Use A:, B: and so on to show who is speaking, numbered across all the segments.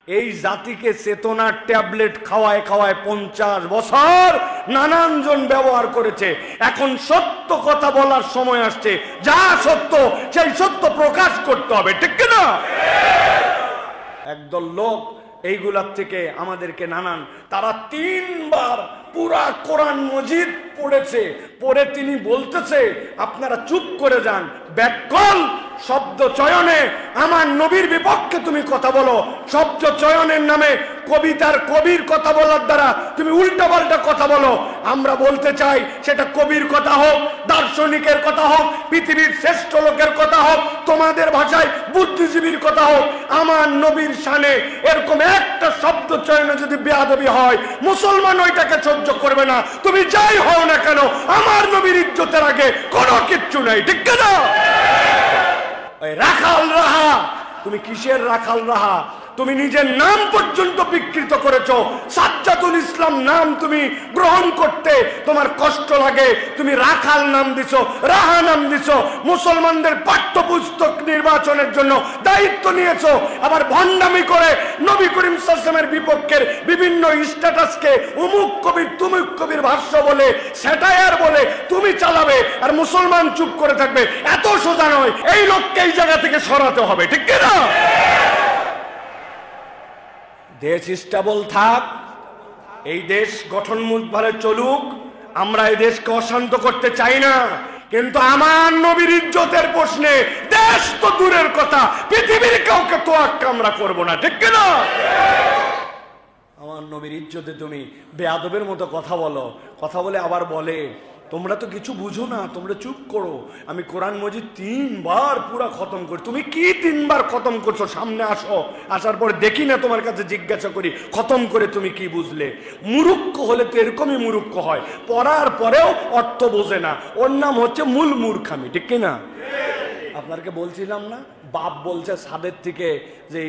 A: এই জাতিকে চেতনার ট্যাবলেট খাওয়ায় খাওয়ায় 50 বছর নানানজন ব্যবহার করেছে। এখন সত্য কথা বলার সময় আসছে। যা সত্য সেই সত্য প্রকাশ করতে হবে, ঠিক না? একদল লোক এইগুলার থেকে আমাদেরকে নানান, তারা 3 বার পুরা কোরআন মজিদ পড়েছে, পড়ে তিনি বলতেছে আপনারা চুপ করে যান। ব্যাকল শব্দ চয়নে আমার নবীর বিপক্ষে তুমি কথা বলো, শব্দ চয়নের নামে কবিতার কবির কথা বলার দ্বারা তুমি উল্টাপাল্টা কথা বলো। আমরা বলতে চাই সেটা কবির কথা হোক, দার্শনিকের কথা হোক, পৃথিবীর শ্রেষ্ঠ লোকের কথা হোক, তোমাদের ভাষায় বুদ্ধিজীবীর কথা হোক, আমার নবীর শানে এরকম একটা শব্দ চয়নে যদি বেয়াদবি হয়, মুসলমান ওইটাকে সহ্য করবে না। তুমি যাই হও না কেন, আমার নবীর ইজ্জতের আগে কোনো কিচ্ছু নাই, ঠিক না? রাখাল রাহা, তুমি কিসের রাখাল রাহা? তুমি নিজের নাম পর্যন্ত বিকৃত করেছো। সাজ্জাদুল ইসলাম নাম তুমি গ্রহণ করতে তোমার কষ্ট লাগে, তুমি রাখাল নাম দিছো, রাহা নাম দিছো। মুসলমানদের পাঠ্যপুস্তক নির্বাচনের জন্য দায়িত্ব নিয়েছো, আবার ভণ্ডামি করে নবী করিম সাল্লাল্লাহু আলাইহি ওয়াসাল্লামের বিপক্ষের বিভিন্ন স্ট্যাটাসকে অমুক কবির তুমুক কবির ভাষ্য বলে, স্যাটায়ার বলে তুমি চালাবে, আর মুসলমান চুপ করে থাকবে। এত সোজা নয়। এই লোককে এই জায়গা থেকে সরাতে হবে, ঠিক না? দেশ স্টেবল থাক, এই দেশ গঠনমূলকভাবে চলুক। আমরা এই দেশকে অশান্ত করতে চাই না, কিন্তু আমার নবীর ইজ্জতের প্রশ্নে দেশ তো দূরের কথা, পৃথিবীর কাউকে তোয়াক্কা আমরা করবো না, ঠিক না? আমার নবীর ইজ্জতে তুমি বেয়াদবের মতো কথা বলো, কথা বলে আবার বলে তোমরা তো কিছু বুঝো না, তোমরা চুপ করো। আমি কোরআন মজিদ 3 বার পুরা খতম করি। তুমি কি 3 বার খতম করছো? সামনে আসো, আসার পরে দেখি না তোমার কাছে জিজ্ঞাসা করি খতম করে তুমি কি বুঝলে। মুরুক্ষ হলে তো এরকমই মুরুক্ষ হয়, পড়ার পরেও অর্থ বোঝে না। ওর নাম হচ্ছে মূল মূর্খামি, ঠিক কিনা? আপনাকে বলছিলাম না, বাপ বলছে ছাদের থেকে যে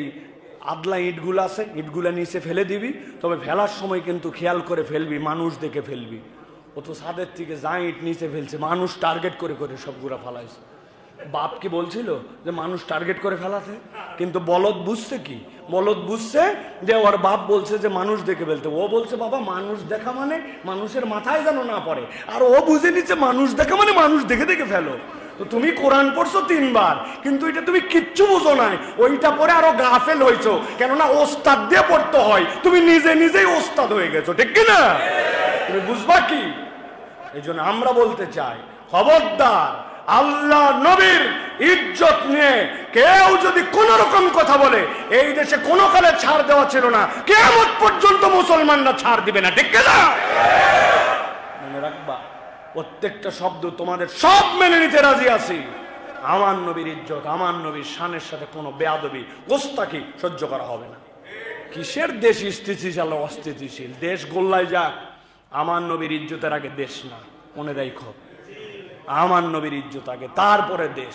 A: আদলা ইটগুলো আছে, ইটগুলা নিচে ফেলে দিবি, তবে ফেলার সময় কিন্তু খেয়াল করে ফেলবি, মানুষ দেখে ফেলবি। ও তো ছাদের থেকে যা ইট নিচে ফেলছে, মানুষ টার্গেট করে করে সবগুলা ফেলাইছে। বাপ কি বলছিল যে মানুষ টার্গেট করে ফেলাতে? কিন্তু বলদ বুঝছে কি? বলদ বুঝছে যে ওর বাপ বলছে যে মানুষ দেখে ফেলতে। ও বলছে বাবা মানুষ দেখা মানে মানুষের মাথায় যেন না পড়ে, আর ও বুঝে নিচ্ছে মানুষ দেখা মানে মানুষ দেখে দেখে ফেলো। তো তুমি কোরআন পড়ছো 3 বার, কিন্তু এটা তুমি কিচ্ছু বুঝো নাই। ওইটা পরে আরো গাফেল হয়েছো, কেননা ওস্তাদ দিয়ে পড়তে হয়, তুমি নিজে নিজেই ওস্তাদ হয়ে গেছো, ঠিক কিনা? তুমি বুঝবা কি? এই জন্য আমরা বলতে চাই, খবরদার, আল্লাহ নবীর ইজ্জত নিয়ে কেউ যদি কোন রকম কথা বলে, এই দেশে কোনো কালে ছাড় দেওয়া ছিল না, কিয়ামত পর্যন্ত মুসলমানরা ছাড় দিবে না, ঠিক না? মনে রাখবা, প্রত্যেকটা শব্দ তোমাদের সব মেনে নিতে রাজি আছি। আমার নবীর ইজ্জত, আমার নবীর শানের সাথে কোনো বেয়াদবি, গোস্তাকি সহ্য করা হবে না। কিসের দেশ স্থিতিশীল অস্থিতিশীল? দেশ গোল্লায় যাক, আমার নবীর ইজ্জতের আগে দেশ না, মনে রাখো। আমার নবীর ইজ্জত আগে, তারপরে দেশ।